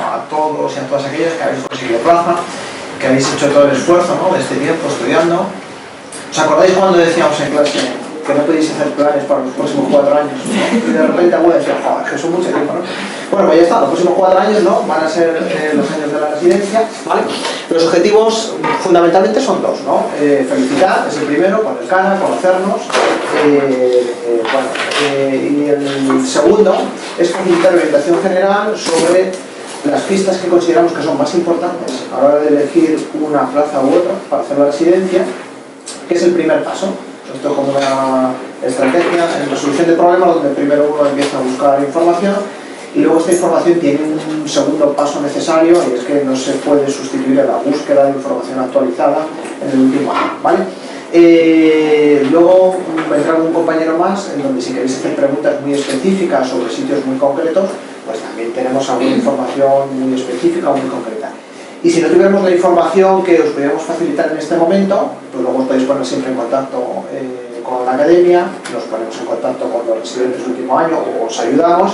a todos y a todas aquellas que habéis conseguido plaza, que habéis hecho todo el esfuerzo, ¿no?, de este tiempo estudiando. ¿Os acordáis cuando decíamos en clase que no podéis hacer planes para los próximos 4 años, ¿no? Y de repente alguno decía, joder, que son mucho tiempo, ¿no? Bueno, pues ya está, los próximos 4 años, ¿no?, van a ser los años de la residencia, ¿vale? Los objetivos fundamentalmente son 2, ¿no? Felicidad es el primero, con el CANA, conocernos, y el segundo es facilitar orientación general sobre las pistas que consideramos que son más importantes a la hora de elegir una plaza u otra para hacer la residencia, que es el primer paso. Esto es como una estrategia en resolución de problemas donde primero uno empieza a buscar información y luego esta información tiene un segundo paso necesario, y es que no se puede sustituir a la búsqueda de información actualizada en el último año, ¿vale? Luego vendrá un compañero más en donde si queréis hacer preguntas muy específicas sobre sitios muy concretos, pues también tenemos alguna información muy específica o muy concreta. Y si no tuviéramos la información que os podríamos facilitar en este momento, pues luego os podéis poner siempre en contacto con la academia, nos ponemos en contacto con los residentes del último año, o os ayudamos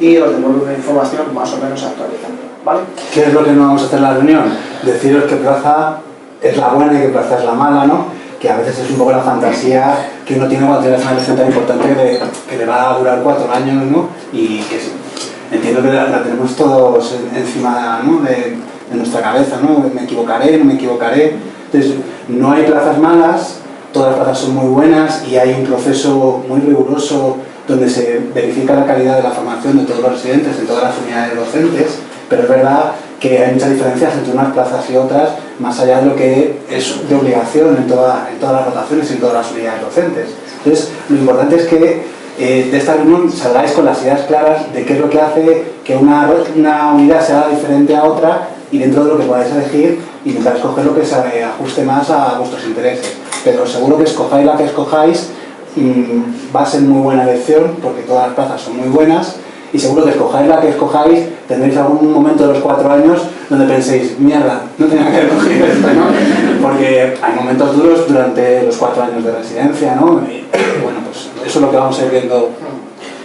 y os devuelvo una información más o menos actualizada, ¿vale? ¿Qué es lo que no vamos a hacer en la reunión? Deciros qué plaza es la buena y qué plaza es la mala, ¿no? Que a veces es un poco la fantasía que uno tiene cuando tiene una elección tan importante que le va a durar 4 años, ¿no? Y que entiendo que la tenemos todos encima, ¿no?, de nuestra cabeza, ¿no? Me equivocaré, no me equivocaré. Entonces, no hay plazas malas, todas las plazas son muy buenas y hay un proceso muy riguroso donde se verifica la calidad de la formación de todos los residentes, de todas las unidades docentes, pero es verdad que hay muchas diferencias entre unas plazas y otras, más allá de lo que es de obligación en todas las rotaciones y en todas las unidades docentes. Entonces, lo importante es que de esta reunión salgáis con las ideas claras de qué es lo que hace que una unidad sea diferente a otra, y dentro de lo que podáis elegir, intentar escoger lo que se ajuste más a vuestros intereses. Pero seguro que escojáis la que escojáis, va a ser muy buena elección, porque todas las plazas son muy buenas, y seguro que escojáis la que escojáis, tendréis algún momento de los 4 años donde penséis, mierda, no tenía que haber cogido esto, ¿no? Porque hay momentos duros durante los 4 años de residencia, ¿no? Y bueno, pues eso es lo que vamos a ir viendo.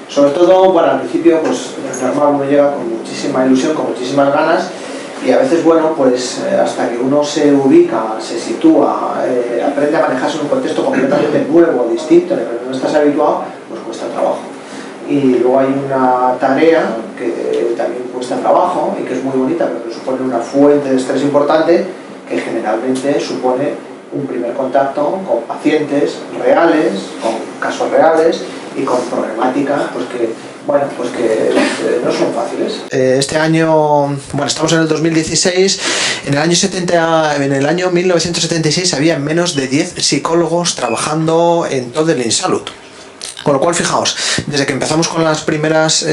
Sobre todo, bueno, al principio, pues normal, uno llega con muchísima ilusión, con muchísimas ganas, y a veces, bueno, pues hasta que uno se ubica, se sitúa, aprende a manejarse en un contexto completamente nuevo, distinto, en el que no estás habituado, pues cuesta trabajo. Y luego hay una tarea que también cuesta trabajo y que es muy bonita, pero que supone una fuente de estrés importante, que generalmente supone un primer contacto con pacientes reales, con casos reales y con problemáticas pues que no son fáciles. Este año, bueno, estamos en el 2016, en el año 1976 había menos de 10 psicólogos trabajando en todo el INSALUD. Con lo cual, fijaos, desde que empezamos con las primeras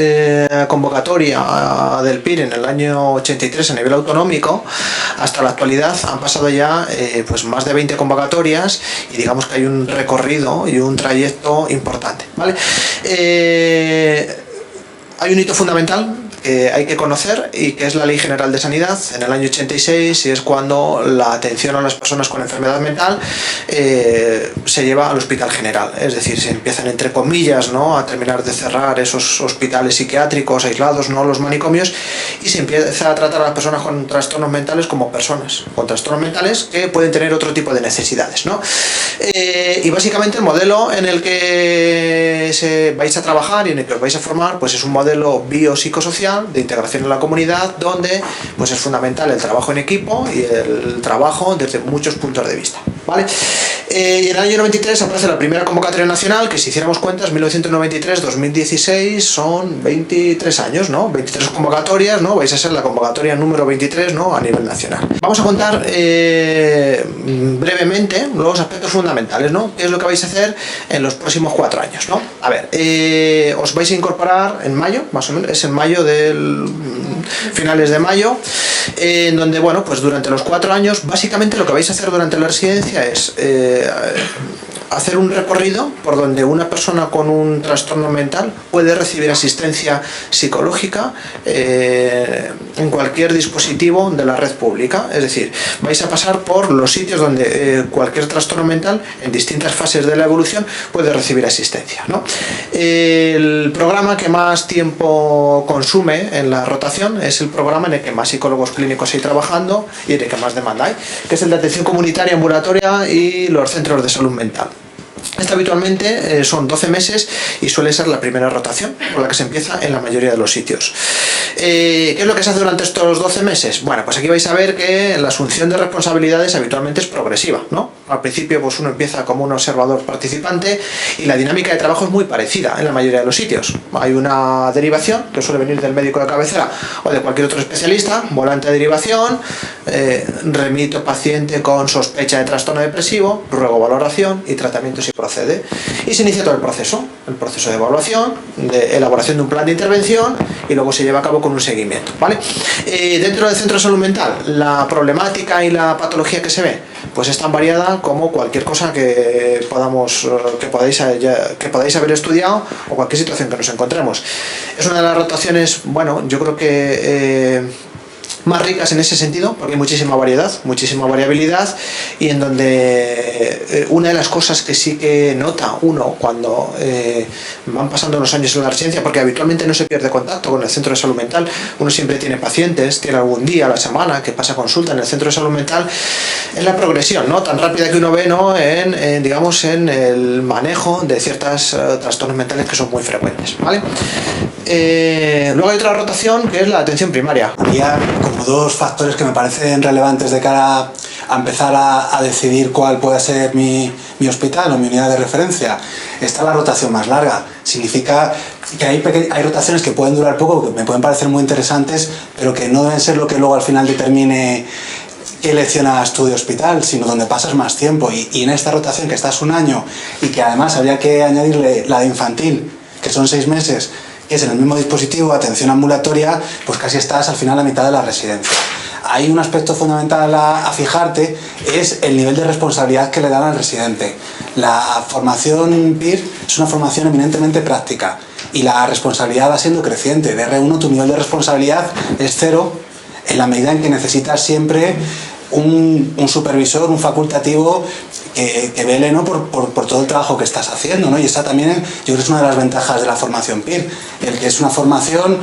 convocatorias del PIR en el año 83 a nivel autonómico, hasta la actualidad han pasado ya pues más de 20 convocatorias, y digamos que hay un recorrido y un trayecto importante, ¿vale? Hay un hito fundamental que hay que conocer, y que es la Ley General de Sanidad en el año 86, y es cuando la atención a las personas con enfermedad mental se lleva al Hospital General. Es decir, se empiezan, entre comillas, ¿no?, a terminar de cerrar esos hospitales psiquiátricos aislados, no los manicomios, y se empieza a tratar a las personas con trastornos mentales como personas con trastornos mentales que pueden tener otro tipo de necesidades, ¿no? Y básicamente el modelo en el que vais a trabajar y en el que os vais a formar, pues es un modelo biopsicosocial de integración en la comunidad, donde pues es fundamental el trabajo en equipo y el trabajo desde muchos puntos de vista, ¿vale? Y en el año 93 aparece la primera convocatoria nacional, que si hiciéramos cuentas, 1993-2016 son 23 años, ¿no? 23 convocatorias, ¿no? Vais a ser la convocatoria número 23, ¿no?, a nivel nacional. Vamos a contar brevemente los aspectos fundamentales, ¿no? ¿Qué es lo que vais a hacer en los próximos 4 años, ¿no? A ver, os vais a incorporar en mayo, más o menos, es en mayo finales de mayo, en donde, bueno, pues durante los 4 años, básicamente lo que vais a hacer durante la residencia es hacer un recorrido por donde una persona con un trastorno mental puede recibir asistencia psicológica en cualquier dispositivo de la red pública. Es decir, vais a pasar por los sitios donde cualquier trastorno mental en distintas fases de la evolución puede recibir asistencia, ¿no? El programa que más tiempo consume en la rotación es el programa en el que más psicólogos clínicos hay trabajando y en el que más demanda hay, que es el de atención comunitaria, ambulatoria y los centros de salud mental. Esta habitualmente son 12 meses y suele ser la primera rotación por la que se empieza en la mayoría de los sitios. ¿Qué es lo que se hace durante estos 12 meses? Bueno, pues aquí vais a ver que la asunción de responsabilidades habitualmente es progresiva, ¿no? Al principio pues uno empieza como un observador participante y la dinámica de trabajo es muy parecida en la mayoría de los sitios. Hay una derivación que suele venir del médico de cabecera o de cualquier otro especialista, volante de derivación, remito paciente con sospecha de trastorno depresivo, luego valoración y tratamiento si procede. Y se inicia todo el proceso de evaluación, de elaboración de un plan de intervención y luego se lleva a cabo con un seguimiento, ¿vale? Dentro del centro de salud mental, la problemática y la patología que se ve, pues es tan variada como cualquier cosa que podáis haber estudiado o cualquier situación que nos encontremos. Es una de las rotaciones, bueno, yo creo que más ricas en ese sentido, porque hay muchísima variedad, muchísima variabilidad, y en donde una de las cosas que sí que nota uno cuando van pasando los años en la residencia, porque habitualmente no se pierde contacto con el centro de salud mental, uno siempre tiene pacientes, tiene algún día a la semana que pasa consulta en el centro de salud mental, es la progresión, ¿no?, tan rápida que uno ve, ¿no?, digamos, en el manejo de ciertos trastornos mentales que son muy frecuentes, ¿vale? Luego hay otra rotación que es la atención primaria. Había como dos factores que me parecen relevantes de cara a empezar a decidir cuál puede ser mi hospital o mi unidad de referencia. Está la rotación más larga. Significa que hay rotaciones que pueden durar poco, que me pueden parecer muy interesantes, pero que no deben ser lo que luego al final determine qué elección hagas tú de hospital, sino donde pasas más tiempo. Y en esta rotación que estás un año y que además habría que añadirle la de infantil, que son 6 meses, que es en el mismo dispositivo, atención ambulatoria, pues casi estás al final a mitad de la residencia. Hay un aspecto fundamental a fijarte, es el nivel de responsabilidad que le dan al residente. La formación PIR es una formación eminentemente práctica y la responsabilidad va siendo creciente. De R1 tu nivel de responsabilidad es 0 en la medida en que necesitas siempre un supervisor, un facultativo que vele, ¿no?, por todo el trabajo que estás haciendo, ¿no? Y esa también yo creo que es una de las ventajas de la formación PIR, el que es una formación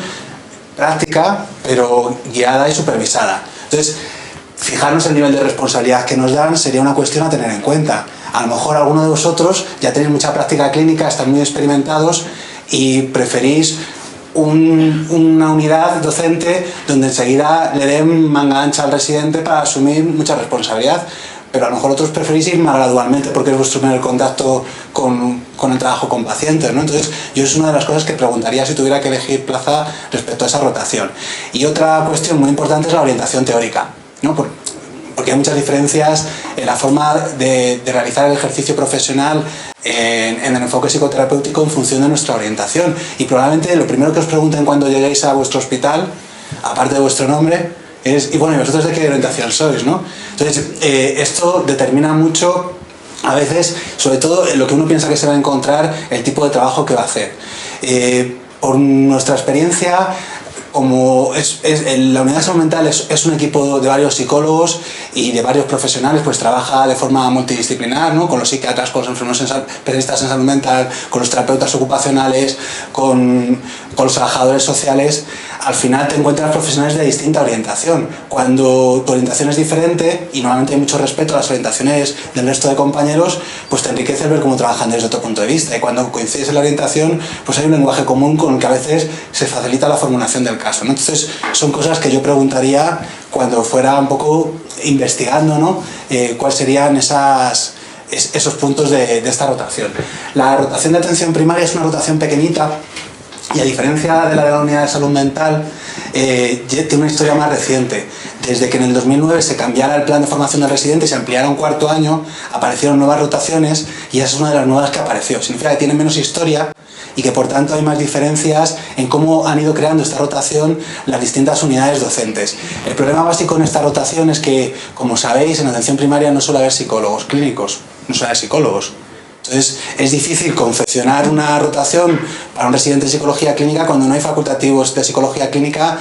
práctica pero guiada y supervisada. Entonces, fijarnos el nivel de responsabilidad que nos dan sería una cuestión a tener en cuenta. A lo mejor alguno de vosotros ya tenéis mucha práctica clínica, están muy experimentados y preferís una unidad docente donde enseguida le den manga ancha al residente para asumir mucha responsabilidad, pero a lo mejor otros preferís ir más gradualmente porque es vuestro primer contacto con el trabajo con pacientes, ¿no? Entonces yo es una de las cosas que preguntaría si tuviera que elegir plaza respecto a esa rotación. Y otra cuestión muy importante es la orientación teórica, ¿no? Porque hay muchas diferencias en la forma de realizar el ejercicio profesional en el enfoque psicoterapéutico en función de nuestra orientación. Y probablemente lo primero que os pregunten cuando lleguéis a vuestro hospital, aparte de vuestro nombre, es: y bueno, ¿y vosotros de qué orientación sois, no? Entonces, esto determina mucho, a veces, sobre todo en lo que uno piensa que se va a encontrar, el tipo de trabajo que va a hacer. Por nuestra experiencia, como la unidad de salud mental es un equipo de varios psicólogos y de varios profesionales, pues trabaja de forma multidisciplinar, ¿no?, con los psiquiatras, con los enfermeros especialistas en salud mental, con los terapeutas ocupacionales, con los trabajadores sociales. Al final te encuentras profesionales de distinta orientación. Cuando tu orientación es diferente, y normalmente hay mucho respeto a las orientaciones del resto de compañeros, pues te enriquece ver cómo trabajan desde otro punto de vista. Y cuando coincides en la orientación, pues hay un lenguaje común con el que a veces se facilita la formulación del caso, ¿no? Entonces son cosas que yo preguntaría cuando fuera un poco investigando, ¿no?, cuáles serían esos puntos de esta rotación. La rotación de atención primaria es una rotación pequeñita y, a diferencia de la unidad de salud mental, tiene una historia más reciente. Desde que en el 2009 se cambiara el plan de formación del residente y se ampliara un cuarto año, aparecieron nuevas rotaciones y esa es una de las nuevas que apareció. Significa que tiene menos historia y que por tanto hay más diferencias en cómo han ido creando esta rotación las distintas unidades docentes. El problema básico en esta rotación es que, como sabéis, en atención primaria no suele haber psicólogos clínicos, no suele haber psicólogos. Entonces es difícil confeccionar una rotación para un residente de psicología clínica cuando no hay facultativos de psicología clínica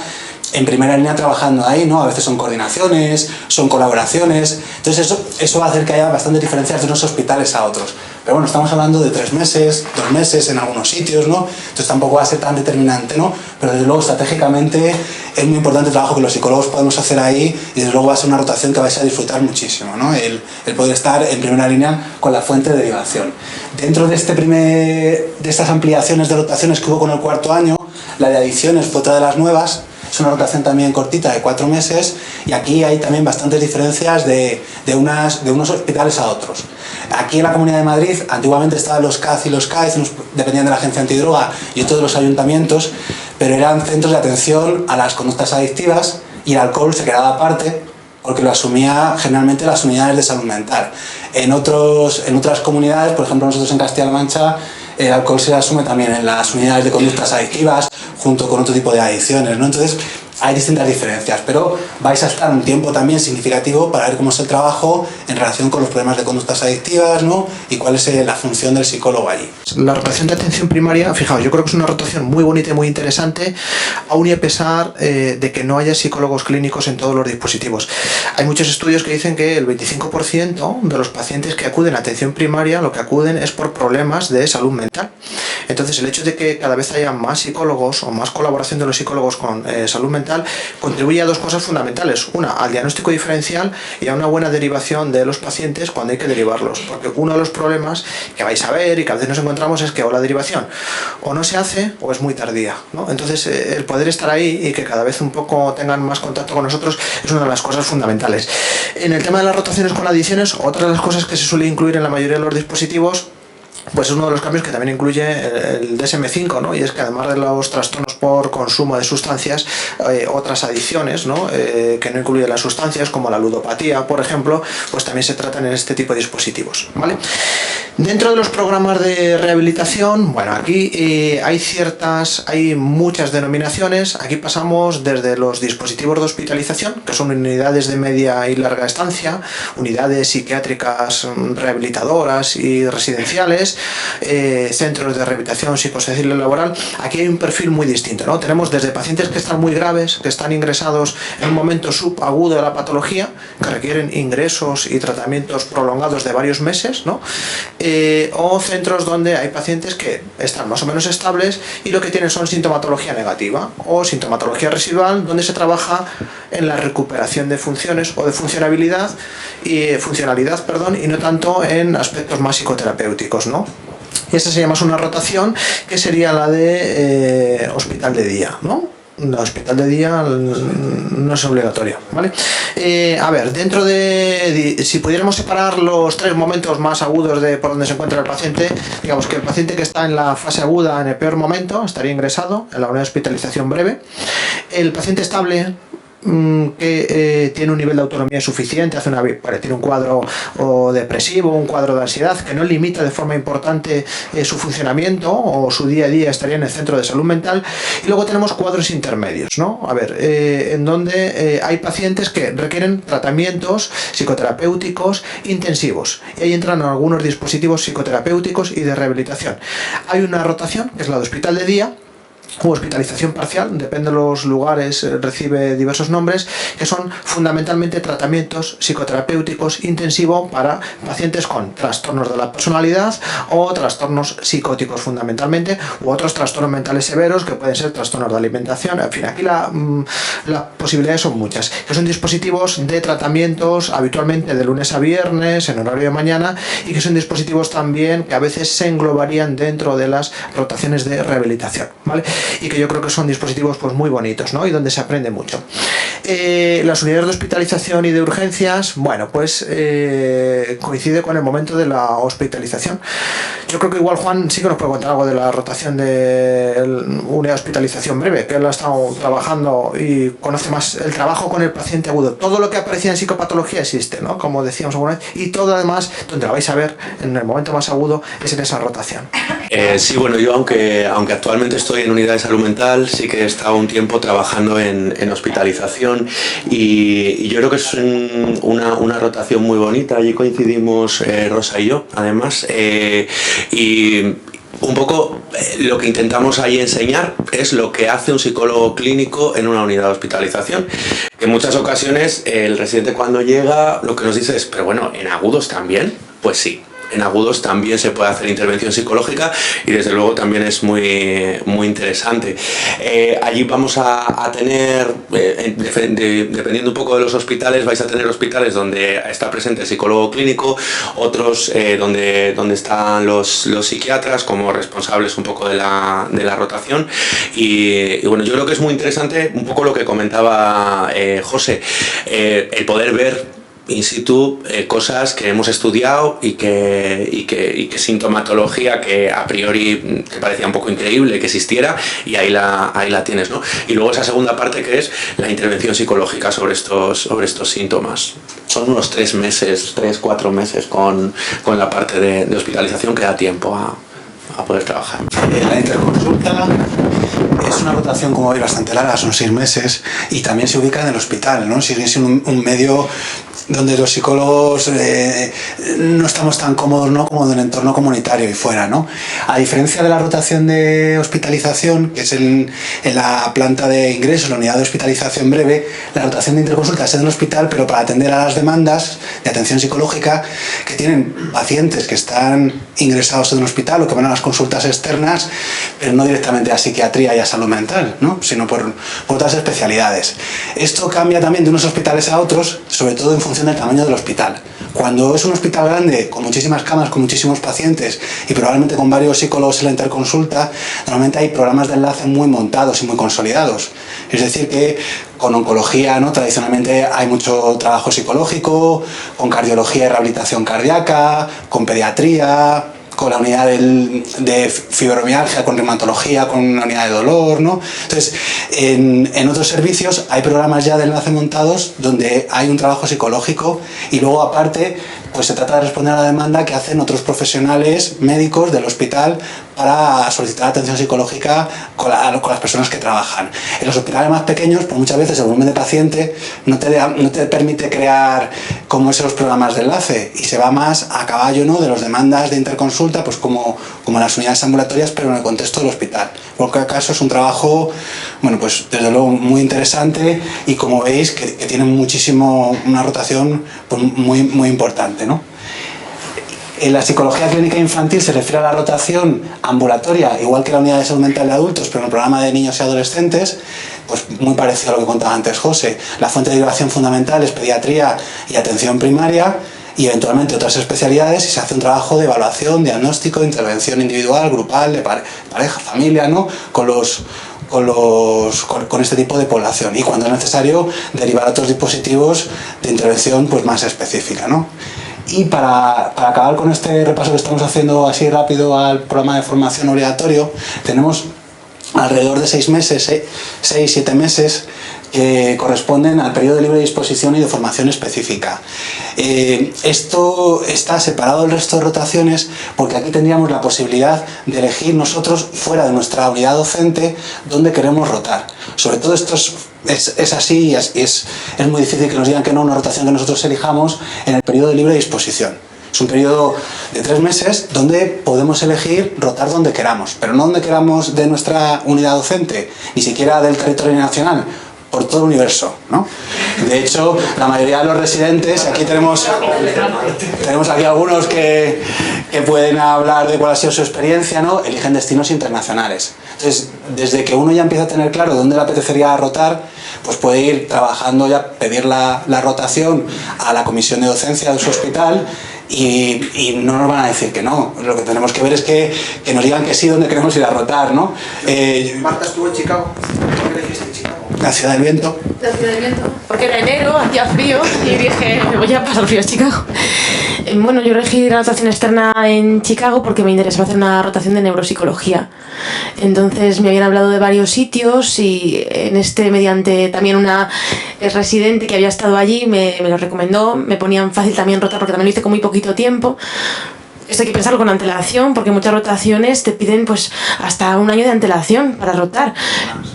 en primera línea trabajando ahí, ¿no? A veces son coordinaciones, son colaboraciones, entonces eso va a hacer que haya bastantes diferencias de unos hospitales a otros. Pero bueno, estamos hablando de 3 meses, 2 meses en algunos sitios, ¿no? Entonces tampoco va a ser tan determinante, ¿no? Pero desde luego estratégicamente es muy importante el trabajo que los psicólogos podemos hacer ahí y desde luego va a ser una rotación que vais a disfrutar muchísimo, ¿no? El poder estar en primera línea con la fuente de derivación. Dentro de, de estas ampliaciones de rotaciones que hubo con el 4º año, la de adiciones fue otra de las nuevas. Es una rotación también cortita de 4 meses y aquí hay también bastantes diferencias de unos hospitales a otros. Aquí en la Comunidad de Madrid antiguamente estaban los CAZ y los CAEZ, dependían de la Agencia Antidroga y otros de los ayuntamientos, pero eran centros de atención a las conductas adictivas y el alcohol se quedaba aparte porque lo asumía generalmente las unidades de salud mental. En otras comunidades, por ejemplo nosotros en Castilla-La Mancha, el alcohol se asume también en las unidades de conductas adictivas junto con otro tipo de adicciones, ¿no? Entonces hay distintas diferencias, pero vais a estar un tiempo también significativo para ver cómo es el trabajo en relación con los problemas de conductas adictivas, ¿no? Y cuál es la función del psicólogo allí. La rotación de atención primaria, fijaos, yo creo que es una rotación muy bonita y muy interesante, aun y a pesar de que no haya psicólogos clínicos en todos los dispositivos. Hay muchos estudios que dicen que el 25% de los pacientes que acuden a atención primaria lo que acuden es por problemas de salud mental. Entonces el hecho de que cada vez haya más psicólogos o más colaboración de los psicólogos con salud mental contribuye a 2 cosas fundamentales. Una, al diagnóstico diferencial y a una buena derivación de los pacientes cuando hay que derivarlos. Porque uno de los problemas que vais a ver y que a veces nos encontramos es que o la derivación o no se hace o es muy tardía, ¿no? Entonces el poder estar ahí y que cada vez un poco tengan más contacto con nosotros es una de las cosas fundamentales. En el tema de las rotaciones con adiciones, otra de las cosas que se suele incluir en la mayoría de los dispositivos pues es uno de los cambios que también incluye el DSM-5, ¿no? Y es que además de los trastornos por consumo de sustancias, otras adicciones, ¿no? Que no incluyen las sustancias, como la ludopatía, por ejemplo, pues también se tratan en este tipo de dispositivos, ¿vale? Dentro de los programas de rehabilitación, bueno, aquí hay muchas denominaciones. Aquí pasamos desde los dispositivos de hospitalización, que son unidades de media y larga estancia, unidades psiquiátricas rehabilitadoras y residenciales, centros de rehabilitación psicosocial y laboral. Aquí hay un perfil muy distinto, ¿no? Tenemos desde pacientes que están muy graves, que están ingresados en un momento subagudo de la patología, que requieren ingresos y tratamientos prolongados de varios meses, ¿no? O centros donde hay pacientes que están más o menos estables y lo que tienen son sintomatología negativa o sintomatología residual, donde se trabaja en la recuperación de funciones o de funcionalidad y no tanto en aspectos más psicoterapéuticos, ¿no? Y esta se llama una rotación que sería la de hospital de día, ¿no? El hospital de día no es obligatorio, ¿vale? A ver, dentro de... Si pudiéramos separar los 3 momentos más agudos de por donde se encuentra el paciente, digamos que el paciente que está en la fase aguda, en el peor momento, estaría ingresado en la unidad de hospitalización breve. El paciente estable, que tiene un nivel de autonomía suficiente, tiene un cuadro depresivo, un cuadro de ansiedad que no limita de forma importante su funcionamiento o su día a día, estaría en el centro de salud mental. Y luego tenemos cuadros intermedios, ¿no? A ver, en donde hay pacientes que requieren tratamientos psicoterapéuticos intensivos y ahí entran algunos dispositivos psicoterapéuticos y de rehabilitación. Hay una rotación que es la de hospital de día o hospitalización parcial, depende de los lugares, recibe diversos nombres, que son fundamentalmente tratamientos psicoterapéuticos intensivos para pacientes con trastornos de la personalidad o trastornos psicóticos fundamentalmente, u otros trastornos mentales severos que pueden ser trastornos de alimentación. En fin, aquí las posibilidades son muchas, que son dispositivos de tratamientos habitualmente de lunes a viernes en horario de mañana y que son dispositivos también que a veces se englobarían dentro de las rotaciones de rehabilitación, ¿vale? Y que yo creo que son dispositivos pues muy bonitos, ¿no? Y donde se aprende mucho. Las unidades de hospitalización y de urgencias, bueno, pues coincide con el momento de la hospitalización. Yo creo que igual Juan sí que nos puede contar algo de la rotación de unidad de hospitalización breve, que él ha estado trabajando y conoce más el trabajo con el paciente agudo. Todo lo que aparecía en psicopatología existe, ¿no? Como decíamos alguna vez, y todo además, donde la vais a ver en el momento más agudo, es en esa rotación. Sí, bueno, yo aunque actualmente estoy en unidad de salud mental, sí que he estado un tiempo trabajando en hospitalización y yo creo que es una rotación muy bonita. Allí coincidimos Rosa y yo, además, y un poco lo que intentamos ahí enseñar es lo que hace un psicólogo clínico en una unidad de hospitalización. En muchas ocasiones el residente cuando llega lo que nos dice es, pero bueno, ¿en agudos también? Pues sí. En agudos también se puede hacer intervención psicológica y desde luego también es muy interesante. Allí vamos a tener, dependiendo un poco de los hospitales, vais a tener hospitales donde está presente el psicólogo clínico, otros donde están los psiquiatras como responsables un poco de la rotación y bueno, yo creo que es muy interesante un poco lo que comentaba José, el poder ver in situ cosas que hemos estudiado y que sintomatología que a priori te parecía un poco increíble que existiera y ahí la tienes, ¿no? Y luego esa segunda parte que es la intervención psicológica sobre estos síntomas. Son unos 3-4 meses con la parte de hospitalización que da tiempo a poder trabajar. La interconsulta es una rotación, como veis, bastante larga, son 6 meses y también se ubica en el hospital, ¿no? Sigue siendo un medio donde los psicólogos no estamos tan cómodos, ¿no?, como en el entorno comunitario y fuera, ¿no? A diferencia de la rotación de hospitalización, que es en la planta de ingresos, la unidad de hospitalización breve, la rotación de interconsulta es en el hospital, pero para atender a las demandas de atención psicológica que tienen pacientes que están ingresados en un hospital o que van a las consultas externas, pero no directamente a psiquiatría y a salud mental, ¿no?, sino por otras especialidades. Esto cambia también de unos hospitales a otros, sobre todo en función del tamaño del hospital. Cuando es un hospital grande, con muchísimas camas, con muchísimos pacientes y probablemente con varios psicólogos en la interconsulta, normalmente hay programas de enlace muy montados y muy consolidados. Es decir, que con oncología, ¿no?, tradicionalmente hay mucho trabajo psicológico, con cardiología y rehabilitación cardíaca, con pediatría, con la unidad de fibromialgia, con reumatología, con la unidad de dolor, ¿no? Entonces, en otros servicios hay programas ya de enlace montados donde hay un trabajo psicológico y luego aparte pues se trata de responder a la demanda que hacen otros profesionales médicos del hospital para solicitar atención psicológica con las personas que trabajan. En los hospitales más pequeños, pues muchas veces el volumen de paciente no te permite crear como esos programas de enlace y se va más a caballo, ¿no?, de las demandas de interconsulta, pues como en las unidades ambulatorias, pero en el contexto del hospital. En cualquier caso es un trabajo, bueno, pues desde luego muy interesante y como veis que tiene muchísimo, una rotación pues muy importante, ¿no? En la psicología clínica infantil se refiere a la rotación ambulatoria, igual que la unidad de salud mental de adultos, pero en el programa de niños y adolescentes, pues muy parecido a lo que contaba antes José. La fuente de derivación fundamental es pediatría y atención primaria y eventualmente otras especialidades y se hace un trabajo de evaluación, diagnóstico, intervención individual, grupal, de pareja, familia, ¿no?, con este tipo de población y cuando es necesario derivar a otros dispositivos de intervención pues más específica, ¿no? Y para acabar con este repaso que estamos haciendo así rápido al programa de formación obligatorio, tenemos alrededor de 6 meses, 6-7 meses, que corresponden al periodo de libre disposición y de formación específica. Esto está separado del resto de rotaciones porque aquí tendríamos la posibilidad de elegir nosotros fuera de nuestra unidad docente dónde queremos rotar. Sobre todo esto es así y es muy difícil que nos digan que no una rotación que nosotros elijamos en el periodo de libre disposición. Es un periodo de 3 meses donde podemos elegir rotar donde queramos, pero no donde queramos de nuestra unidad docente, ni siquiera del territorio nacional, por todo el universo, ¿no? De hecho, la mayoría de los residentes, aquí tenemos aquí algunos que pueden hablar de cuál ha sido su experiencia, ¿no?, eligen destinos internacionales. Entonces, desde que uno ya empieza a tener claro dónde le apetecería rotar, pues puede ir trabajando ya, pedir la rotación a la comisión de docencia de su hospital y no nos van a decir que no. Lo que tenemos que ver es que nos digan que sí donde queremos ir a rotar, ¿no? Marta estuvo en Chicago. ¿Por qué elegiste Chicago? La ciudad del viento. La ciudad del viento. Porque era enero, hacía frío y dije, me voy a pasar frío a Chicago. Bueno, yo elegí la rotación externa en Chicago porque me interesaba hacer una rotación de neuropsicología. Entonces me habían hablado de varios sitios y mediante también una residente que había estado allí, me lo recomendó. Me ponían fácil también rotar porque también lo hice con muy poquito tiempo. Esto hay que pensarlo con antelación porque muchas rotaciones te piden pues hasta 1 año de antelación para rotar.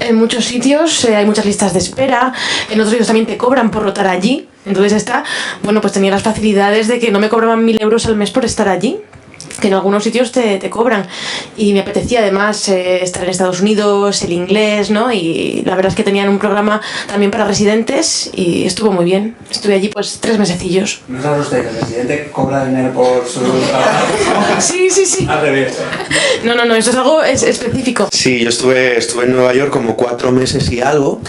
En muchos sitios hay muchas listas de espera, en otros sitios también te cobran por rotar allí. Entonces pues tenía las facilidades de que no me cobraban 1.000 euros al mes por estar allí. que en algunos sitios te cobran, y me apetecía además estar en Estados Unidos, el inglés, ¿no? Y la verdad es que tenían un programa también para residentes y estuvo muy bien. Estuve allí pues 3 mesecillos. ¿No sabe usted que el residente cobra dinero por su trabajo? Sí. Al revés. No, eso es algo específico. Sí, yo estuve en Nueva York como 4 meses y algo.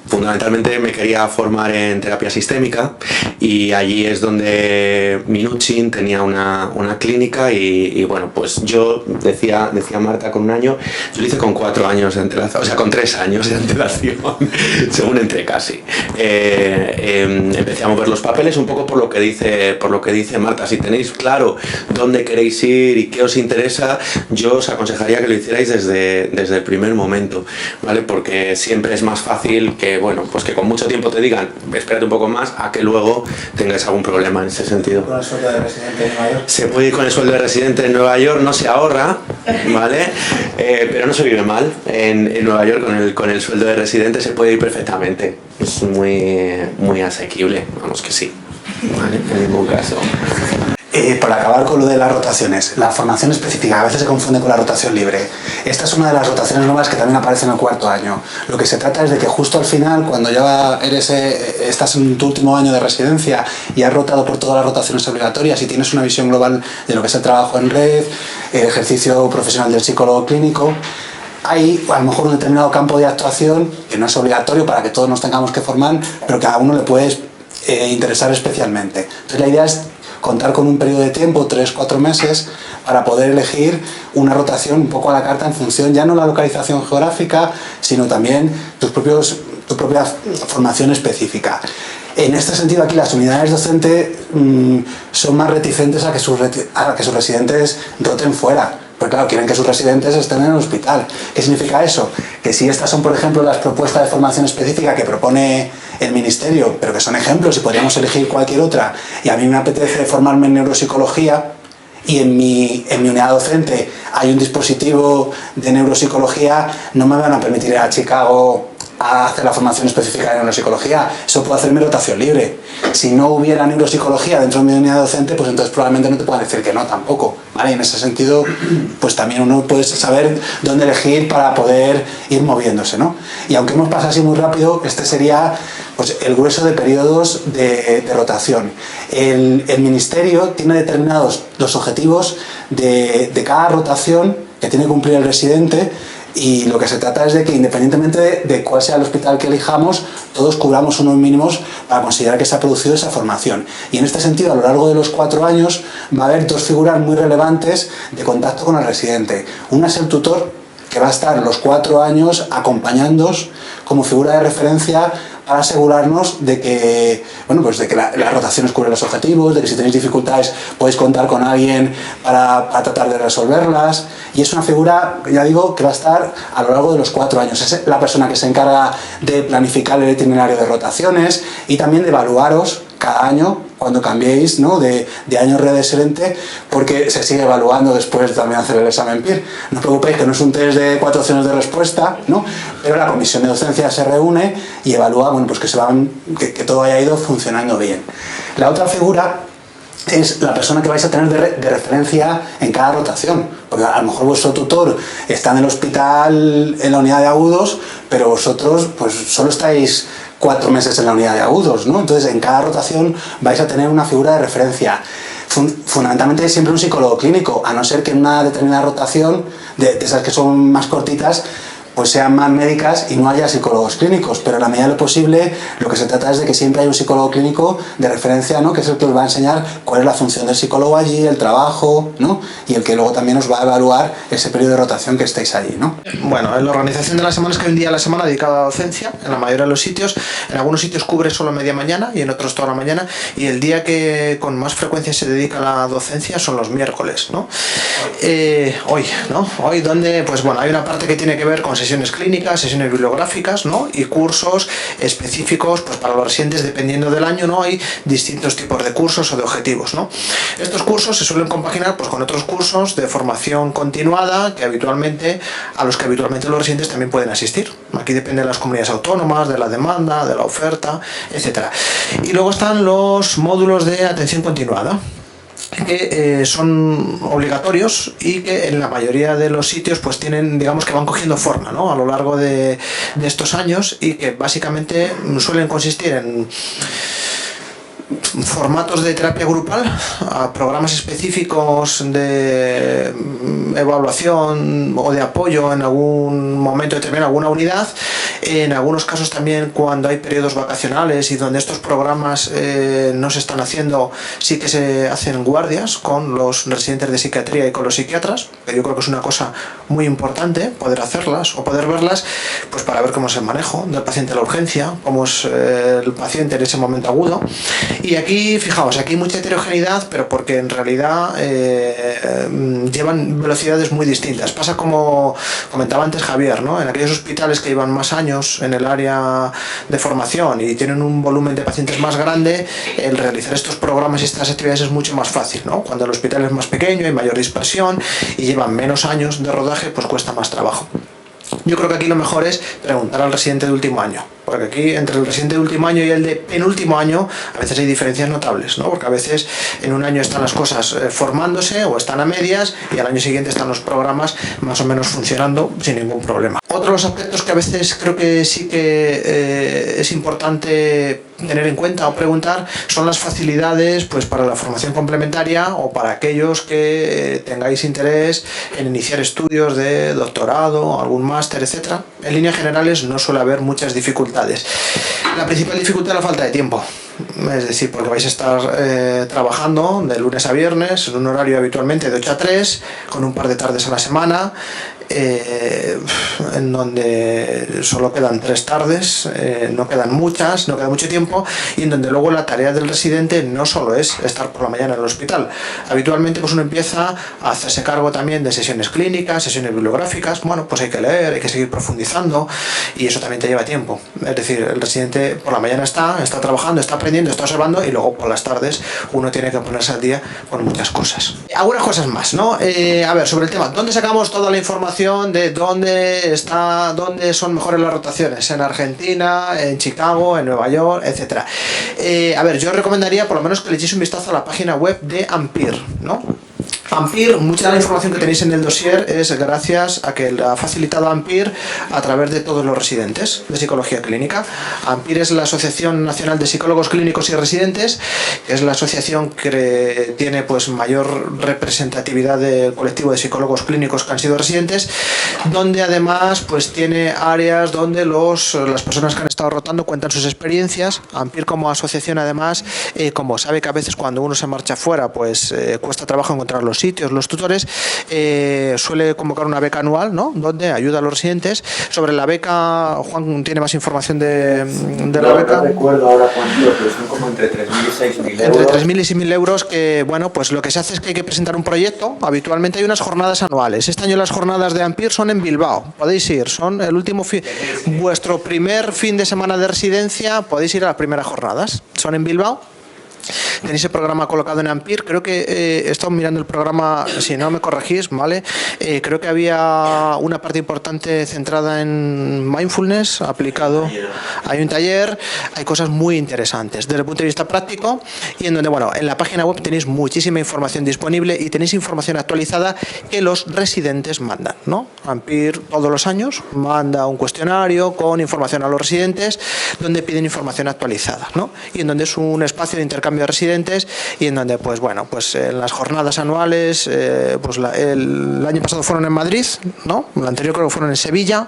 Fundamentalmente me quería formar en terapia sistémica, y allí es donde Minuchin tenía una clínica, y bueno, pues yo decía Marta con 1 año, yo lo hice con 4 años de antelación, o sea, con 3 años de antelación, según entré casi. Empecé a mover los papeles un poco por lo que dice Marta. Si tenéis claro dónde queréis ir y qué os interesa, yo os aconsejaría que lo hicierais desde el primer momento, ¿vale? Porque siempre es más fácil que, bueno, pues que con mucho tiempo te digan espérate un poco más, a que luego tengáis algún problema en ese sentido. ¿Con el sueldo de residente en Nueva York? Se puede ir con el sueldo de residente en Nueva York, no se ahorra, ¿vale? Pero no se vive mal. En Nueva York con el sueldo de residente se puede ir perfectamente. Es muy asequible, vamos que sí, ¿vale? En ningún caso. Para acabar con lo de las rotaciones, la formación específica a veces se confunde con la rotación libre. Esta es una de las rotaciones nuevas que también aparece en el 4º año. Lo que se trata es de que justo al final, cuando ya estás en tu último año de residencia y has rotado por todas las rotaciones obligatorias y tienes una visión global de lo que es el trabajo en red, el ejercicio profesional del psicólogo clínico, hay a lo mejor un determinado campo de actuación que no es obligatorio para que todos nos tengamos que formar, pero que a uno le puede interesar especialmente. Entonces la idea es contar con un periodo de tiempo, 3-4 meses, para poder elegir una rotación un poco a la carta en función ya no la localización geográfica, sino también tu propia formación específica. En este sentido, aquí las unidades docentes son más reticentes a que sus residentes roten fuera. Porque claro, quieren que sus residentes estén en el hospital. ¿Qué significa eso? Que si estas son, por ejemplo, las propuestas de formación específica que propone el Ministerio, pero que son ejemplos y podríamos elegir cualquier otra, y a mí me apetece formarme en neuropsicología, y en mi unidad docente hay un dispositivo de neuropsicología, no me van a permitir ir a Chicago a hacer la formación específica de neuropsicología. Eso puede hacerme rotación libre. Si no hubiera neuropsicología dentro de mi unidad docente, pues entonces probablemente no te puedan decir que no tampoco, ¿vale? Y en ese sentido, pues también uno puede saber dónde elegir para poder ir moviéndose, ¿no? Y aunque hemos pasado así muy rápido, este sería pues el grueso de periodos de rotación. El Ministerio tiene determinados los objetivos de cada rotación que tiene que cumplir el residente, y lo que se trata es de que independientemente de cuál sea el hospital que elijamos, todos cubramos unos mínimos para considerar que se ha producido esa formación. Y en este sentido, a lo largo de los 4 años va a haber 2 figuras muy relevantes de contacto con el residente. Una es el tutor, que va a estar los 4 años acompañándoos como figura de referencia para asegurarnos de que, bueno, pues de que las rotaciones cubren los objetivos, de que si tenéis dificultades podéis contar con alguien para tratar de resolverlas. Y es una figura, ya digo, que va a estar a lo largo de los 4 años. Es la persona que se encarga de planificar el itinerario de rotaciones y también de evaluaros cada año cuando cambiéis, ¿no?, de año residente, porque se sigue evaluando después de también hacer el examen PIR. No os preocupéis que no es un test de 4 opciones de respuesta, ¿no?, pero la comisión de docencia se reúne y evalúa, bueno, pues que todo haya ido funcionando bien. La otra figura es la persona que vais a tener de referencia en cada rotación, porque a lo mejor vuestro tutor está en el hospital en la unidad de agudos, pero vosotros pues solo estáis 4 meses en la unidad de agudos, ¿no? Entonces en cada rotación vais a tener una figura de referencia, fundamentalmente siempre un psicólogo clínico, a no ser que en una determinada rotación de esas que son más cortitas pues sean más médicas y no haya psicólogos clínicos, pero en la medida de lo posible lo que se trata es de que siempre hay un psicólogo clínico de referencia, ¿no?, que es el que os va a enseñar cuál es la función del psicólogo allí, el trabajo, ¿no?, y el que luego también os va a evaluar ese periodo de rotación que estéis allí, ¿no? Bueno, en la organización de la semana es que hay un día a la semana dedicado a la docencia, en la mayoría de los sitios. En algunos sitios cubre solo media mañana y en otros toda la mañana, y el día que con más frecuencia se dedica a la docencia son los miércoles, ¿no? Hoy, ¿no? Hoy donde, pues bueno, hay una parte que tiene que ver con sesiones clínicas, sesiones bibliográficas, ¿no?, y cursos específicos pues para los residentes, dependiendo del año, ¿no? Hay distintos tipos de cursos o de objetivos, ¿no? Estos cursos se suelen compaginar pues con otros cursos de formación continuada a los que habitualmente los residentes también pueden asistir. Aquí depende de las comunidades autónomas, de la demanda, de la oferta, etcétera. Y luego están los módulos de atención continuada. que son obligatorios y que en la mayoría de los sitios pues tienen, digamos que van cogiendo forma, ¿no?, a lo largo de estos años, y que básicamente suelen consistir en formatos de terapia grupal, a programas específicos de evaluación o de apoyo en algún momento determinado, alguna unidad. En algunos casos también, cuando hay periodos vacacionales y donde estos programas no se están haciendo, sí que se hacen guardias con los residentes de psiquiatría y con los psiquiatras, que yo creo que es una cosa muy importante poder hacerlas o poder verlas, pues para ver cómo es el manejo del paciente en la urgencia, cómo es el paciente en ese momento agudo. Y aquí, fijaos, aquí hay mucha heterogeneidad, pero porque en realidad llevan velocidades muy distintas. Pasa como comentaba antes Javier, ¿no?, en aquellos hospitales que llevan más años en el área de formación y tienen un volumen de pacientes más grande, el realizar estos programas y estas actividades es mucho más fácil, ¿no? Cuando el hospital es más pequeño, hay mayor dispersión y llevan menos años de rodaje, pues cuesta más trabajo. Yo creo que aquí lo mejor es preguntar al residente de último año, porque aquí entre el residente de último año y el de penúltimo año a veces hay diferencias notables, ¿no? Porque a veces en un año están las cosas formándose o están a medias, y al año siguiente están los programas más o menos funcionando sin ningún problema. Otros aspectos que a veces creo que sí que es importante tener en cuenta o preguntar son las facilidades pues para la formación complementaria, o para aquellos que tengáis interés en iniciar estudios de doctorado, algún máster, etcétera. En líneas generales no suele haber muchas dificultades. La principal dificultad es la falta de tiempo. Es decir, porque vais a estar trabajando de lunes a viernes en un horario habitualmente de 8 a 3, con un par de tardes a la semana, en donde solo quedan 3 tardes, no quedan muchas, no queda mucho tiempo, y en donde luego la tarea del residente no solo es estar por la mañana en el hospital. Habitualmente pues uno empieza a hacerse cargo también de sesiones clínicas, sesiones bibliográficas. Bueno, pues hay que leer, hay que seguir profundizando, y eso también te lleva tiempo. Es decir, el residente por la mañana está trabajando, está aprendiendo, está observando, y luego por las tardes uno tiene que ponerse al día con muchas cosas. Algunas cosas más, ¿no? A ver, sobre el tema, ¿dónde sacamos toda la información de dónde son mejores las rotaciones? En Argentina, en Chicago, en Nueva York, etcétera. A ver, yo recomendaría por lo menos que le echéis un vistazo a la página web de Ampir, ¿no? Ampir, mucha de la información que tenéis en el dossier es gracias a que la ha facilitado Ampir a través de todos los residentes de psicología clínica. Ampir es la Asociación Nacional de Psicólogos Clínicos y Residentes, que es la asociación que tiene pues mayor representatividad del colectivo de psicólogos clínicos que han sido residentes, donde además pues tiene áreas donde las personas que han estado rotando cuentan sus experiencias. Ampir como asociación además, como sabe que a veces cuando uno se marcha fuera pues cuesta trabajo encontrar los sitios, los tutores, suele convocar una beca anual, ¿no?, donde ayuda a los residentes. Sobre la beca, Juan tiene más información de la beca. No recuerdo ahora cuánto, pero son como entre 3.000 y 6.000 euros. Entre 3.000 y 6.000 euros, que bueno, pues lo que se hace es que hay que presentar un proyecto. Habitualmente hay unas jornadas anuales. Este año las jornadas de Ampir son en Bilbao. Podéis ir, son el último vuestro primer fin de semana de residencia, podéis ir a las primeras jornadas. Son en Bilbao. Tenéis el programa colocado en Ampir. Creo que he estado mirando el programa, si no me corregís, ¿vale? Creo que había una parte importante centrada en mindfulness aplicado. Hay un taller, hay cosas muy interesantes desde el punto de vista práctico, y en donde, bueno, en la página web tenéis muchísima información disponible y tenéis información actualizada que los residentes mandan, ¿no? Ampir todos los años manda un cuestionario con información a los residentes donde piden información actualizada, ¿no? Y en donde es un espacio de intercambio de residentes, y en donde pues bueno, pues en las jornadas anuales, pues el año pasado fueron en Madrid, ¿no? El anterior creo que fueron en Sevilla.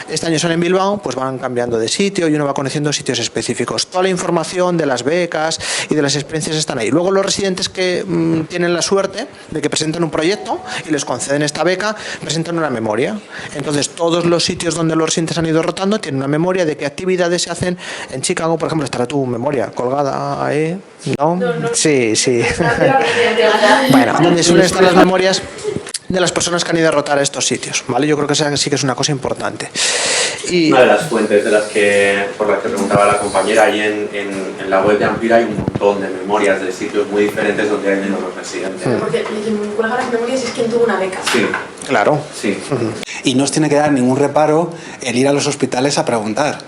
Este año son en Bilbao, pues van cambiando de sitio y uno va conociendo sitios específicos. Toda la información de las becas y de las experiencias están ahí. Luego los residentes que tienen la suerte de que presentan un proyecto y les conceden esta beca, presentan una memoria. Entonces todos los sitios donde los residentes han ido rotando tienen una memoria de qué actividades se hacen. En Chicago, por ejemplo, estará tu memoria colgada ahí, ¿no? Sí. Bueno, donde suelen estar las memorias de las personas que han ido a rotar a estos sitios, ¿vale? Yo creo que esa sí que es una cosa importante. Y una de las fuentes por las que preguntaba la compañera, ahí en la web de Ampir hay un montón de memorias de sitios muy diferentes donde hay menos los residentes. Porque quien cuelga las memorias es quien tuvo una beca. Sí. Claro. Sí. Y no os tiene que dar ningún reparo el ir a los hospitales a preguntar,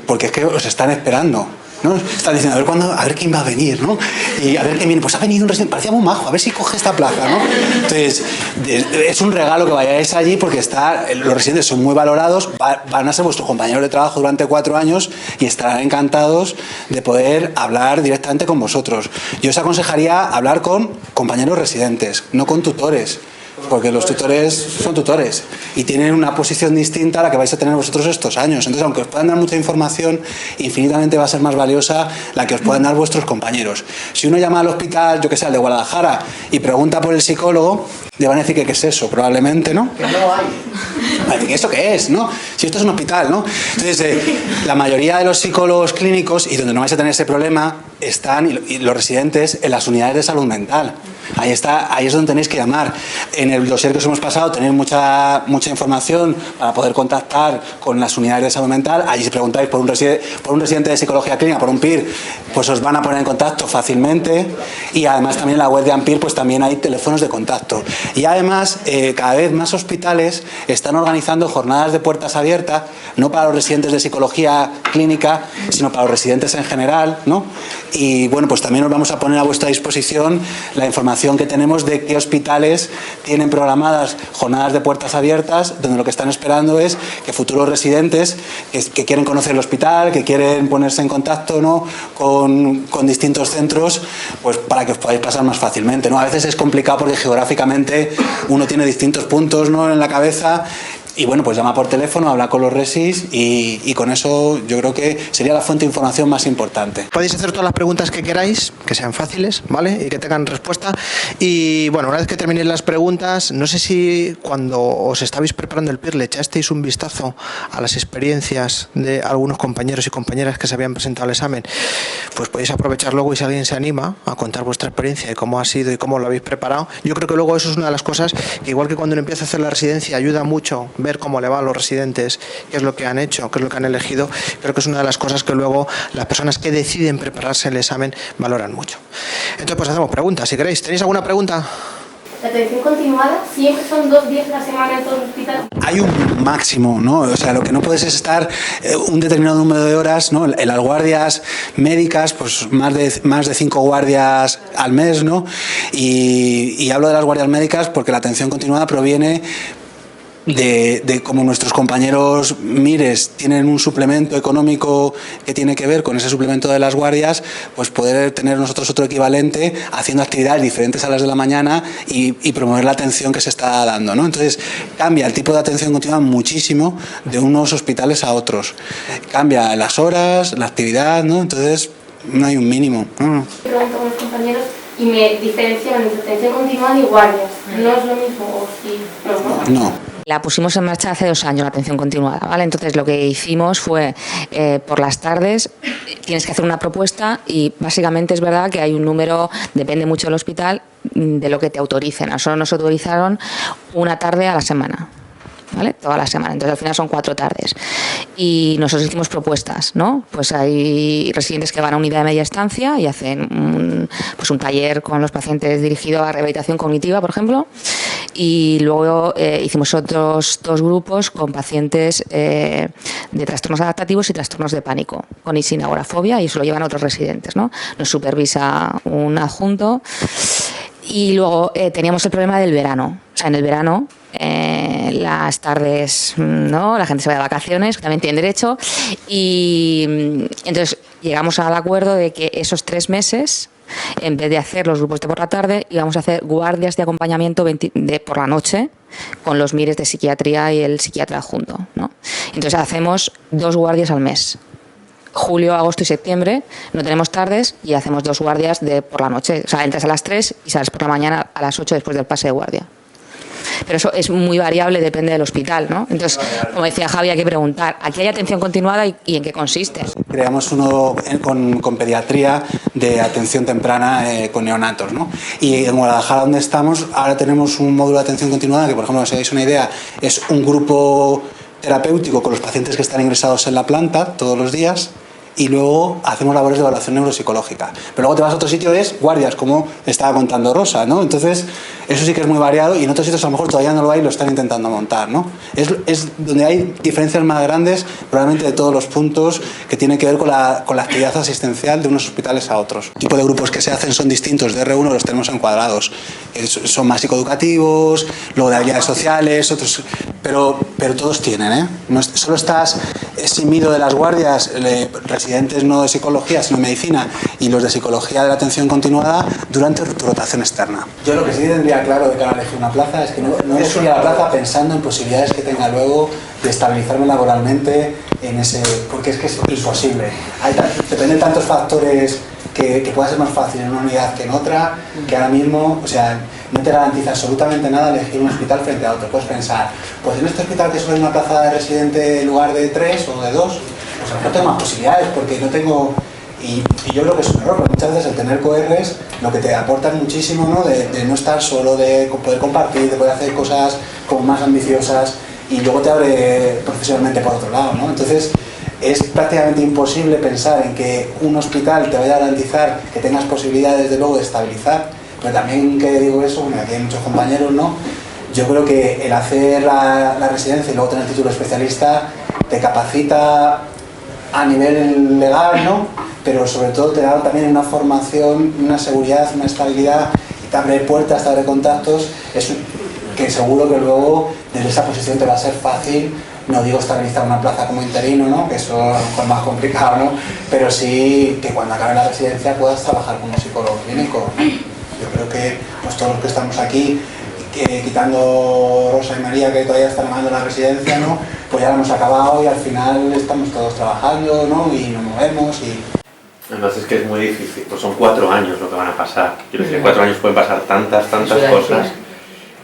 porque es que os están esperando. ¿no? Están diciendo, a ver quién va a venir, ¿no? Y a ver quién viene. Pues ha venido un residente, parecía muy majo, a ver si coge esta plaza, ¿no? Entonces, es un regalo que vayáis allí porque los residentes son muy valorados, van a ser vuestros compañeros de trabajo durante 4 años y estarán encantados de poder hablar directamente con vosotros. Yo os aconsejaría hablar con compañeros residentes, no con tutores. Porque los tutores son tutores y tienen una posición distinta a la que vais a tener vosotros estos años. Entonces, aunque os puedan dar mucha información, infinitamente va a ser más valiosa la que os puedan dar vuestros compañeros. Si uno llama al hospital, yo que sé, al de Guadalajara, y pregunta por el psicólogo, le van a decir que qué es eso, probablemente, ¿no? Que no hay. ¿Esto qué es, no? Si esto es un hospital, ¿no? Entonces, la mayoría de los psicólogos clínicos, y donde no vais a tener ese problema, están, y los residentes, en las unidades de salud mental. Ahí es donde tenéis que llamar. En el dossier que os hemos pasado tenéis mucha información para poder contactar con las unidades de salud mental. Allí si preguntáis por un residente de psicología clínica, por un PIR, pues os van a poner en contacto fácilmente. Y además también en la web de AMPIR pues también hay teléfonos de contacto. Y además cada vez más hospitales están organizando jornadas de puertas abiertas, no para los residentes de psicología clínica, sino para los residentes en general, ¿no? Y bueno, pues también os vamos a poner a vuestra disposición la información que tenemos de qué hospitales tienen programadas jornadas de puertas abiertas, donde lo que están esperando es que futuros residentes que quieren conocer el hospital, que quieren ponerse en contacto, ¿no?, con distintos centros, pues para que os podáis pasar más fácilmente, ¿no? A veces es complicado porque geográficamente uno tiene distintos puntos, ¿no?, en la cabeza. Y bueno, pues llama por teléfono, habla con los resis y con eso yo creo que sería la fuente de información más importante. Podéis hacer todas las preguntas que queráis, que sean fáciles, ¿vale? Y que tengan respuesta. Y bueno, una vez que terminéis las preguntas, no sé si cuando os estabais preparando el PIR le echasteis un vistazo a las experiencias de algunos compañeros y compañeras que se habían presentado al examen. Pues podéis aprovechar luego y si alguien se anima a contar vuestra experiencia y cómo ha sido y cómo lo habéis preparado. Yo creo que luego eso es una de las cosas que igual que cuando uno empieza a hacer la residencia ayuda mucho ver cómo le va a los residentes, qué es lo que han hecho, qué es lo que han elegido. Creo que es una de las cosas que luego las personas que deciden prepararse el examen valoran mucho. Entonces, pues hacemos preguntas, si queréis. ¿Tenéis alguna pregunta? La atención continuada siempre son 2 días a la semana en todo el hospital. Hay un máximo, ¿no? O sea, lo que no puedes es estar un determinado número de horas, ¿no? En las guardias médicas, pues más de 5 guardias al mes, ¿no? Y hablo de las guardias médicas porque la atención continuada proviene de como nuestros compañeros MIRES tienen un suplemento económico que tiene que ver con ese suplemento de las guardias, pues poder tener nosotros otro equivalente haciendo actividades diferentes a las de la mañana y promover la atención que se está dando, ¿no? Entonces cambia el tipo de atención continua muchísimo de unos hospitales a otros, cambia las horas, la actividad, ¿no? Entonces no hay un mínimo. Pregunto con los compañeros y me diferencian entre atención continuada y guardias. ¿No es lo mismo o sí? No. La pusimos en marcha hace 2 años, la atención continuada, ¿vale? Entonces lo que hicimos fue, por las tardes, tienes que hacer una propuesta y básicamente es verdad que hay un número, depende mucho del hospital, de lo que te autoricen. A nosotros nos autorizaron una tarde a la semana, ¿vale? Toda la semana. Entonces al final son 4 tardes. Y nosotros hicimos propuestas, ¿no? Pues hay residentes que van a unidad de media estancia y hacen un taller con los pacientes dirigido a rehabilitación cognitiva, por ejemplo. Y luego hicimos otros 2 grupos con pacientes de trastornos adaptativos y trastornos de pánico, con y sin agorafobia, y eso lo llevan otros residentes, ¿no? Nos supervisa un adjunto. Y luego teníamos el problema del verano. O sea, en el verano, las tardes, ¿no?, la gente se va de vacaciones, que también tienen derecho. Y entonces llegamos al acuerdo de que esos 3 meses, en vez de hacer los grupos de por la tarde, íbamos a hacer guardias de acompañamiento por la noche con los MIRES de psiquiatría y el psiquiatra adjunto, ¿no? Entonces hacemos 2 guardias al mes. Julio, agosto y septiembre no tenemos tardes y hacemos 2 guardias por la noche. O sea, entras a las 3 y sales por la mañana a las 8 después del pase de guardia. Pero eso es muy variable, depende del hospital, ¿no? Entonces, como decía Javi, hay que preguntar, ¿aquí hay atención continuada y en qué consiste? Creamos uno con pediatría de atención temprana con neonatos, ¿no? Y en Guadalajara, donde estamos, ahora tenemos un módulo de atención continuada que, por ejemplo, si os dais una idea, es un grupo terapéutico con los pacientes que están ingresados en la planta todos los días, y luego hacemos labores de evaluación neuropsicológica. Pero luego te vas a otro sitio, es guardias, como estaba contando Rosa, ¿no? Entonces Eso sí que es muy variado y en otros sitios a lo mejor todavía no lo hay y lo están intentando montar, ¿no? Es donde hay diferencias más grandes probablemente de todos los puntos que tienen que ver con la actividad asistencial de unos hospitales a otros. El tipo de grupos que se hacen son distintos. De R1 los tenemos encuadrados. Son más psicoeducativos, luego de habilidades sociales, otros, pero todos tienen, ¿eh? No solo estás eximido de las guardias, residentes no de psicología, sino de medicina, y los de psicología de la atención continuada durante tu rotación externa. Yo lo que sí tendría claro de cara a elegir una plaza es que no elegiría la plaza pensando en posibilidades que tenga luego de estabilizarme laboralmente en ese, porque es que es imposible. Depende de tantos factores que pueda ser más fácil en una unidad que en otra, que ahora mismo, o sea, no te garantiza absolutamente nada elegir un hospital frente a otro. Puedes pensar, pues en este hospital que solo hay una plaza de residente en lugar de 3 o de 2, pues a lo mejor tengo más posibilidades porque no tengo... Y yo creo que es un error, porque muchas veces el tener coRs lo que te aporta es muchísimo, ¿no? De no estar solo, de poder compartir, de poder hacer cosas como más ambiciosas y luego te abre profesionalmente por otro lado, ¿no? Entonces es prácticamente imposible pensar en que un hospital te vaya a garantizar que tengas posibilidades de luego de estabilizar, pero también que digo eso, bueno, aquí hay muchos compañeros, ¿no? Yo creo que el hacer la residencia y luego tener título especialista te capacita a nivel legal, ¿no? Pero sobre todo te da también una formación, una seguridad, una estabilidad, y te abre puertas, te abre contactos, que seguro que luego desde esa posición te va a ser fácil, no digo estabilizar una plaza como interino, ¿no? Que eso a lo mejor es más complicado, ¿no? Pero sí que cuando acabe la residencia puedas trabajar como psicólogo clínico, ¿no? Yo creo que pues, todos los que estamos aquí, quitando Rosa y María que todavía están amando la residencia, ¿no? Pues ya la hemos acabado y al final estamos todos trabajando, ¿no? Y nos movemos y... Además es que es muy difícil, pues son 4 años lo que van a pasar. Quiero decir, 4 años pueden pasar tantas cosas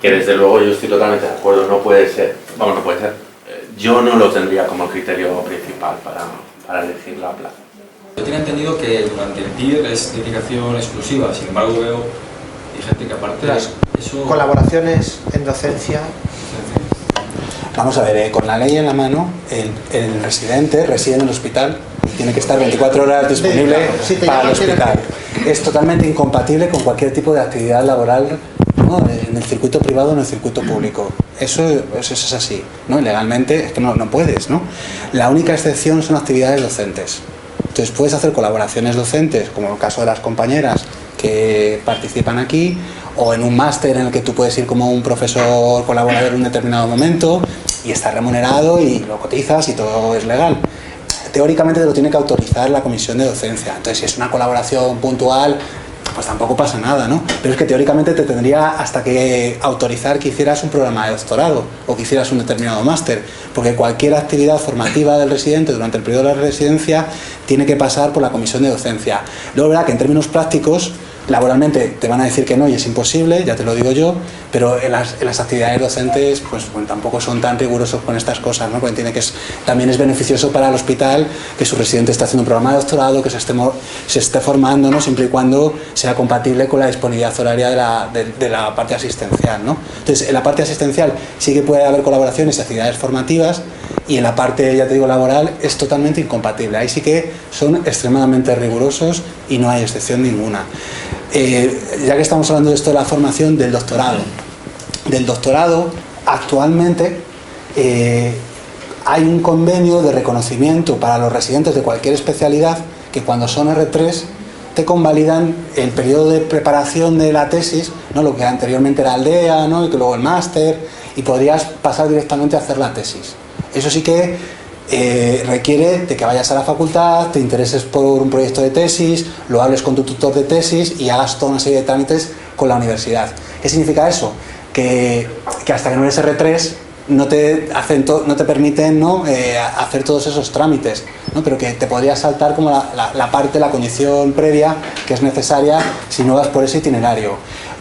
que desde luego yo estoy totalmente de acuerdo, no puede ser, vamos, no puede ser. Yo no lo tendría como criterio principal para elegir la plaza. Yo tenía entendido que durante el PIR es dedicación exclusiva, sin embargo veo hay gente que aparte de eso... Colaboraciones en docencia. Vamos a ver, con la ley en la mano, el residente reside en el hospital, tiene que estar 24 horas disponible para el hospital. Es totalmente incompatible con cualquier tipo de actividad laboral, ¿no? En el circuito privado o en el circuito público. Eso es así, ¿no? Legalmente es que no puedes, ¿no? La única excepción son actividades docentes. Entonces puedes hacer colaboraciones docentes, como el caso de las compañeras que participan aquí, o en un máster en el que tú puedes ir como un profesor colaborador en un determinado momento y estás remunerado y lo cotizas y todo es legal. Teóricamente te lo tiene que autorizar la comisión de docencia. Entonces si es una colaboración puntual, pues tampoco pasa nada, ¿no? Pero es que teóricamente te tendría hasta que autorizar que hicieras un programa de doctorado o que hicieras un determinado máster, porque cualquier actividad formativa del residente durante el periodo de la residencia tiene que pasar por la comisión de docencia. Luego, verdad que en términos prácticos, laboralmente te van a decir que no y es imposible, ya te lo digo yo, pero en las actividades docentes pues bueno, tampoco son tan rigurosos con estas cosas, ¿no? Porque también es beneficioso para el hospital que su residente esté haciendo un programa de doctorado, que se esté formando, ¿no? Siempre y cuando sea compatible con la disponibilidad horaria de la parte asistencial, ¿no? Entonces, en la parte asistencial sí que puede haber colaboraciones y actividades formativas, y en la parte, ya te digo, laboral es totalmente incompatible. Ahí sí que son extremadamente rigurosos y no hay excepción ninguna. Ya que estamos hablando de esto de la formación del doctorado. Del doctorado, actualmente hay un convenio de reconocimiento para los residentes de cualquier especialidad que cuando son R3 te convalidan el periodo de preparación de la tesis, ¿no? Lo que anteriormente era aldea, ¿no? Y que luego el máster, y podrías pasar directamente a hacer la tesis. Eso sí que requiere de que vayas a la facultad, te intereses por un proyecto de tesis, lo hables con tu tutor de tesis y hagas toda una serie de trámites con la universidad. ¿Qué significa eso? Que hasta que no eres R3 no te permiten, ¿no? Hacer todos esos trámites, ¿no? Pero que te podrías saltar como la parte, la condición previa que es necesaria si no vas por ese itinerario.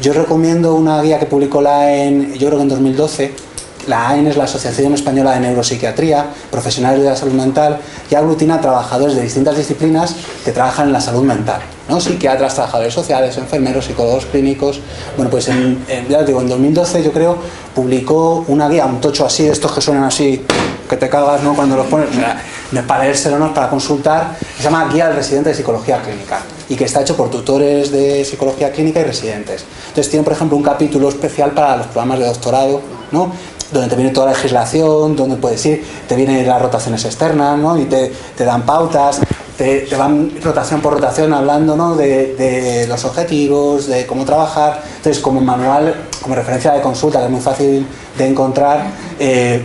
Yo recomiendo una guía que publicó la AEN, yo creo que en 2012. La AEN es la Asociación Española de Neuropsiquiatría, profesionales de la salud mental, y aglutina a trabajadores de distintas disciplinas que trabajan en la salud mental, ¿no? Psiquiatras, trabajadores sociales, enfermeros, psicólogos clínicos. Bueno, pues ya os digo, en 2012 yo creo publicó una guía, un tocho así, de estos que suenan así, que te cagas, ¿no? Cuando los pones, o sea, no es para leérselo, no es para consultar, se llama Guía al Residente de Psicología Clínica y que está hecho por tutores de psicología clínica y residentes. Entonces tiene, por ejemplo, un capítulo especial para los programas de doctorado, ¿no? Donde te viene toda la legislación, donde puedes ir, te vienen las rotaciones externas, ¿no? Y te dan pautas, te van rotación por rotación hablando, ¿no? de los objetivos, de cómo trabajar. Entonces, como manual, como referencia de consulta, que es muy fácil de encontrar,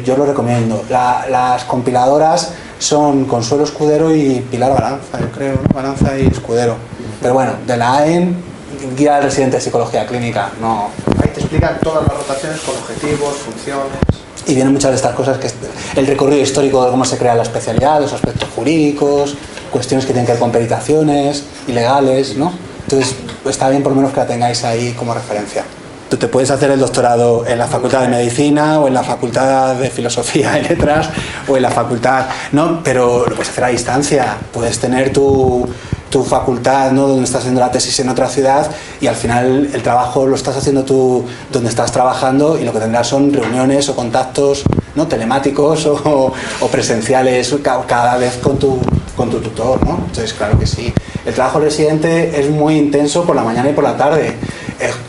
yo lo recomiendo. Las compiladoras son Consuelo Escudero y Pilar Balanza, yo creo, ¿no? Balanza y Escudero. Pero bueno, de la AEN, Guía al Residente de Psicología Clínica, no. Ahí te explican todas las rotaciones con objetivos, funciones. Y vienen muchas de estas cosas, que el recorrido histórico de cómo se crea la especialidad, los aspectos jurídicos, cuestiones que tienen que ver con peritaciones y legales, ¿no? Entonces, está bien por lo menos que la tengáis ahí como referencia. Tú te puedes hacer el doctorado en la Facultad de Medicina o en la Facultad de Filosofía y Letras o en la Facultad, ¿no? Pero lo puedes hacer a distancia, puedes tener tu facultad, ¿no? Donde estás haciendo la tesis en otra ciudad y al final el trabajo lo estás haciendo tú donde estás trabajando y lo que tendrás son reuniones o contactos, ¿no? Telemáticos o presenciales cada vez con tu tutor, ¿no? Entonces, claro que sí. El trabajo residente es muy intenso por la mañana y por la tarde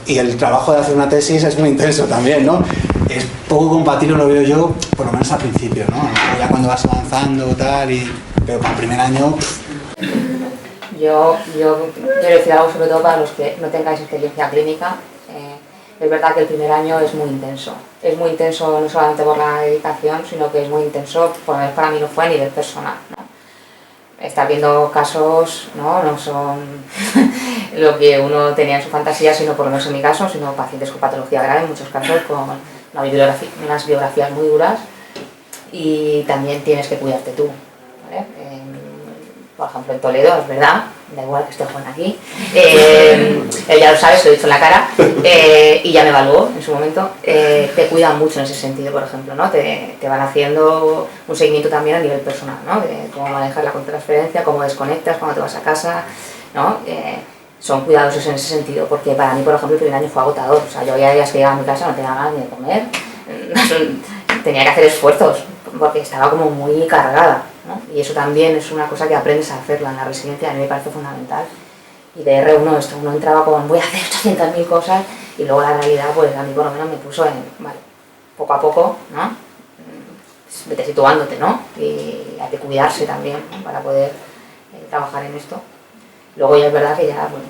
y el trabajo de hacer una tesis es muy intenso también, ¿no? Es poco compatible, lo veo yo, por lo menos al principio, ¿no? Ya cuando vas avanzando tal, pero para el primer año... Yo quiero decir algo sobre todo para los que no tengáis experiencia clínica. Es verdad que el primer año es muy intenso. Es muy intenso no solamente por la dedicación, sino que es muy intenso, por lo menos para mí no fue a nivel personal, ¿no? Estar viendo casos, no son lo que uno tenía en su fantasía, sino por lo menos en mi caso, sino pacientes con patología grave, en muchos casos con unas biografías muy duras y también tienes que cuidarte tú, ¿vale? Por ejemplo, en Toledo, es verdad, da igual que esté Juan aquí, él ya lo sabe, se lo he dicho en la cara, y ya me evaluó en su momento, te cuidan mucho en ese sentido, por ejemplo, ¿no? Te van haciendo un seguimiento también a nivel personal, ¿no? De cómo manejar la contratransferencia, cómo desconectas, cuando te vas a casa, ¿no? Son cuidadosos en ese sentido, porque para mí, por ejemplo, el primer año fue agotador, o sea, yo había días que llegaba a mi casa no tenía ganas ni de comer, tenía que hacer esfuerzos, porque estaba como muy cargada, ¿no? Y eso también es una cosa que aprendes a hacerla en la residencia, a mí me parece fundamental. Y de R1 uno entraba con voy a hacer 800.000 cosas y luego la realidad pues a mí por lo menos me puso en, vale, poco a poco, ¿no? Vete situándote, ¿no? Y hay que cuidarse también, ¿no? Para poder trabajar en esto. Luego ya es verdad que ya, bueno,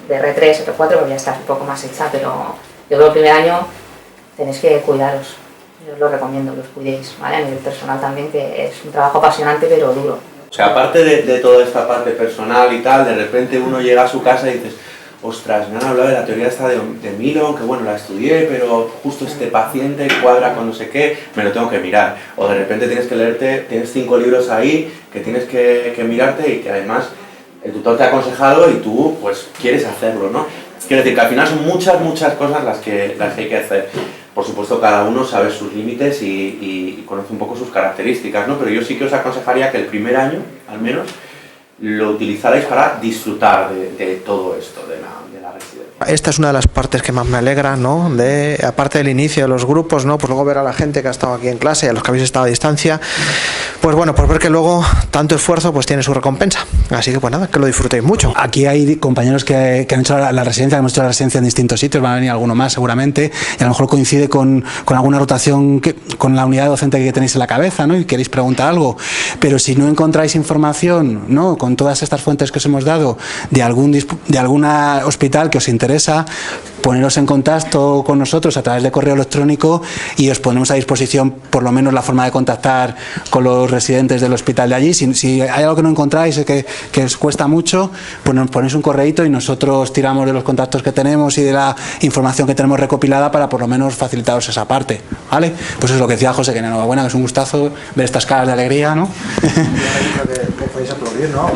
de R3, R4 pues ya estás un poco más hecha, pero yo creo que el primer año tenéis que cuidaros. Yo os lo recomiendo, que os cuidéis, ¿vale? A nivel personal también, que es un trabajo apasionante pero duro. O sea, aparte de toda esta parte personal y tal, de repente uno llega a su casa y dices, ostras, me han hablado de la teoría esta de Milo, que bueno, la estudié, pero justo este paciente cuadra con no sé qué, me lo tengo que mirar. O de repente tienes que leerte, tienes 5 libros ahí que tienes que mirarte y que además el tutor te ha aconsejado y tú pues quieres hacerlo, ¿no? Quiero decir que al final son muchas cosas las que hay que hacer. Por supuesto, cada uno sabe sus límites y conoce un poco sus características, ¿no? Pero yo sí que os aconsejaría que el primer año, al menos, lo utilizarais para disfrutar de todo esto, de la residencia. Esta es una de las partes que más me alegra, ¿no? Aparte del inicio de los grupos, ¿no? Pues luego ver a la gente que ha estado aquí en clase y a los que habéis estado a distancia, pues bueno, pues ver que luego tanto esfuerzo pues tiene su recompensa. Así que pues nada, que lo disfrutéis mucho. Aquí hay compañeros que han hecho la residencia, hemos hecho la residencia en distintos sitios, van a venir alguno más seguramente, y a lo mejor coincide con alguna rotación con la unidad docente que tenéis en la cabeza, ¿no? Y queréis preguntar algo, pero si no encontráis información, ¿no? Con todas estas fuentes que os hemos dado de algún hospital que os interesa, poneros en contacto con nosotros a través de correo electrónico y os ponemos a disposición por lo menos la forma de contactar con los residentes del hospital de allí. Si hay algo que no encontráis que os cuesta mucho, pues nos ponéis un correíto y nosotros tiramos de los contactos que tenemos y de la información que tenemos recopilada para por lo menos facilitaros esa parte, ¿vale? Pues eso es lo que decía José, que enhorabuena, que es un gustazo ver estas caras de alegría, ¿no? Que podéis aplaudir, ¿no?